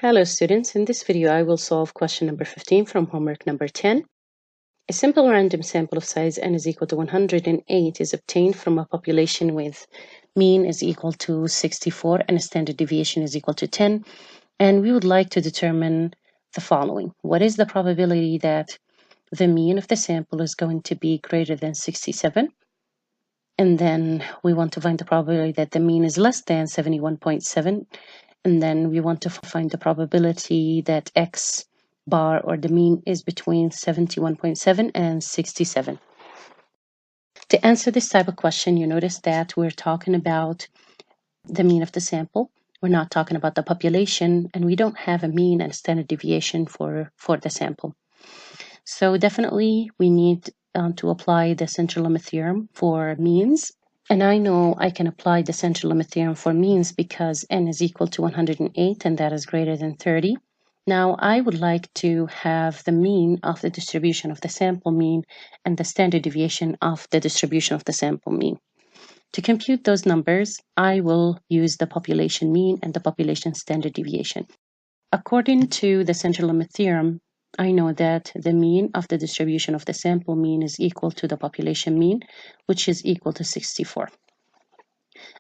Hello students, in this video I will solve question number 15 from homework number 10. A simple random sample of size n is equal to 108 is obtained from a population with mean is equal to 64 and a standard deviation is equal to 10, and we would like to determine the following. What is the probability that the mean of the sample is going to be greater than 67? And then we want to find the probability that the mean is less than 71.7. And then we want to find the probability that X bar, or the mean, is between 71.7 and 67. To answer this type of question, you notice that we're talking about the mean of the sample. We're not talking about the population, and we don't have a mean and standard deviation for the sample. So definitely we need to apply the central limit theorem for means. And I know I can apply the central limit theorem for means because n is equal to 108 and that is greater than 30. Now I would like to have the mean of the distribution of the sample mean and the standard deviation of the distribution of the sample mean. To compute those numbers, I will use the population mean and the population standard deviation. According to the central limit theorem, I know that the mean of the distribution of the sample mean is equal to the population mean, which is equal to 64.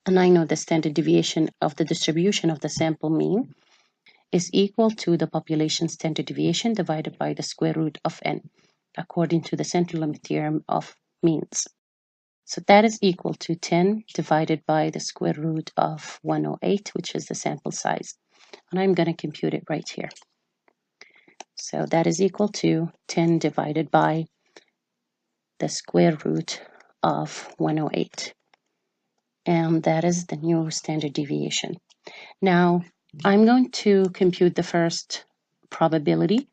And I know the standard deviation of the distribution of the sample mean is equal to the population standard deviation divided by the square root of n, according to the central limit theorem of means. So that is equal to 10 divided by the square root of 108, which is the sample size. And I'm going to compute it right here. So that is equal to 10 divided by the square root of 108. And that is the new standard deviation. Now, I'm going to compute the first probability,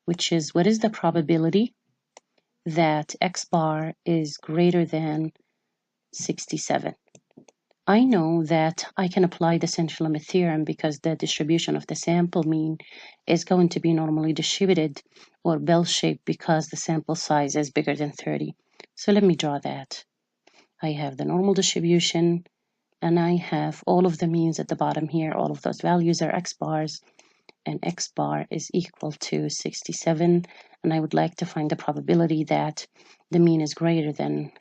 which is what is the probability that X bar is greater than 67. I know that I can apply the central limit theorem because the distribution of the sample mean is going to be normally distributed or bell-shaped because the sample size is bigger than 30. So let me draw that. I have the normal distribution and I have all of the means at the bottom here. All of those values are X bars, and X bar is equal to 67. And I would like to find the probability that the mean is greater than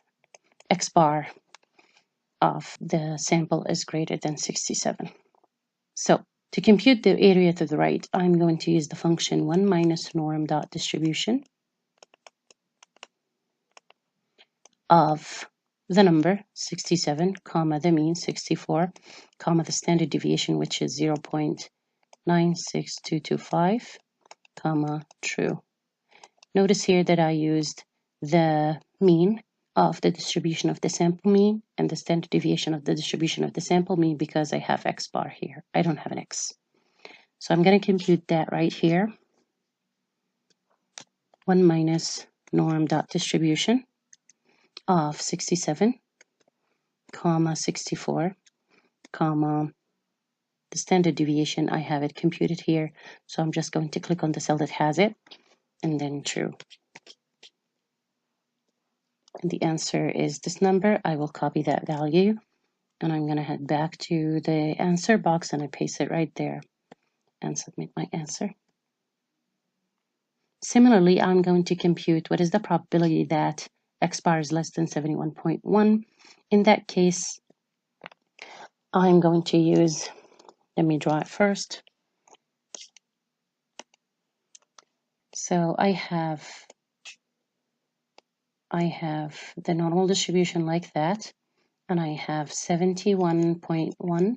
X bar of the sample is greater than 67. So to compute the area to the right, I'm going to use the function 1 minus norm dot distribution of the number 67, comma the mean 64, comma the standard deviation, which is 0.96225, comma true. Notice here that I used the mean of the distribution of the sample mean and the standard deviation of the distribution of the sample mean because I have X bar here. I don't have an X. So I'm going to compute that right here. 1 minus norm dot distribution of 67, comma 64, comma the standard deviation. I have it computed here. So I'm just going to click on the cell that has it and then true. And the answer is this number. I will copy that value and I'm going to head back to the answer box and I paste it right there and submit my answer. Similarly, I'm going to compute what is the probability that X bar is less than 71.1. In that case, I'm going to use, let me draw it first. So I have the normal distribution like that, and I have 71.1. Let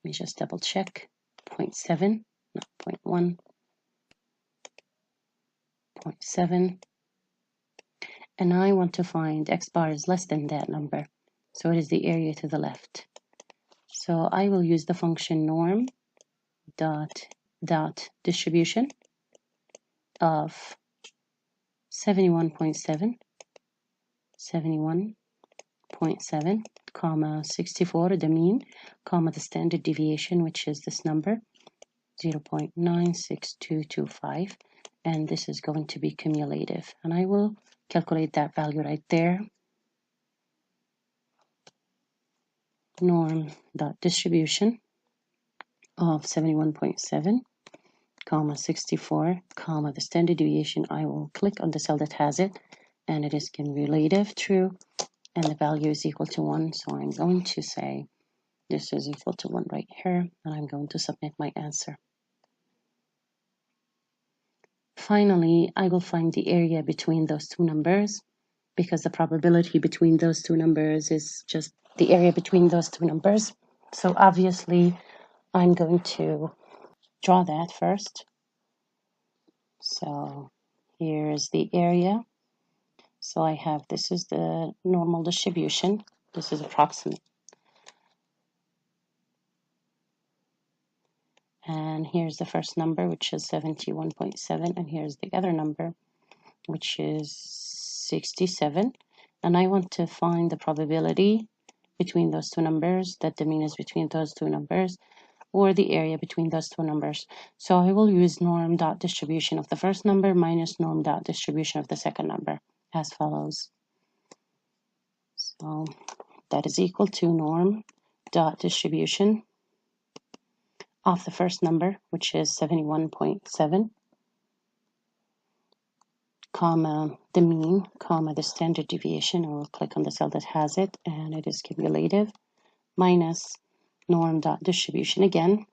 me just double check. 0.7, not 0.1. 0.7. And I want to find X bar is less than that number. So it is the area to the left. So I will use the function norm dot distribution of 71.7, 71.7, comma 64, the mean, comma the standard deviation, which is this number, 0.96225, and this is going to be cumulative. And I will calculate that value right there. Norm dot distribution of 71.7, comma 64, comma the standard deviation. I will click on the cell that has it, and it is cumulative true, and the value is equal to 1. So I'm going to say this is equal to 1 right here, and I'm going to submit my answer. Finally, I will find the area between those two numbers, because the probability between those two numbers is just the area between those two numbers. So obviously, I'm going to draw that first. So here's the area. So I have, this is the normal distribution. This is approximate. And here's the first number, which is 71.7. And here's the other number, which is 67. And I want to find the probability between those two numbers, that the mean is between those two numbers, or the area between those two numbers. So I will use norm dot distribution of the first number minus norm dot distribution of the second number as follows. So that is equal to norm dot distribution of the first number, which is 71.7, comma the mean, comma the standard deviation. I will click on the cell that has it, and it is cumulative, minus norm dot distribution again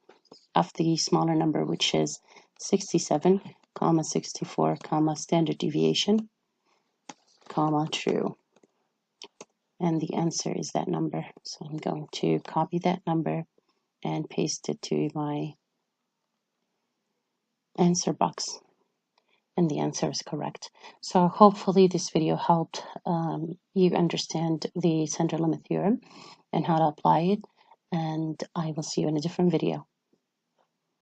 of the smaller number, which is 67, comma 64, comma standard deviation, comma true. And the answer is that number. So I'm going to copy that number and paste it to my answer box. And the answer is correct. So hopefully this video helped you understand the center limit theorem and how to apply it. And I will see you in a different video.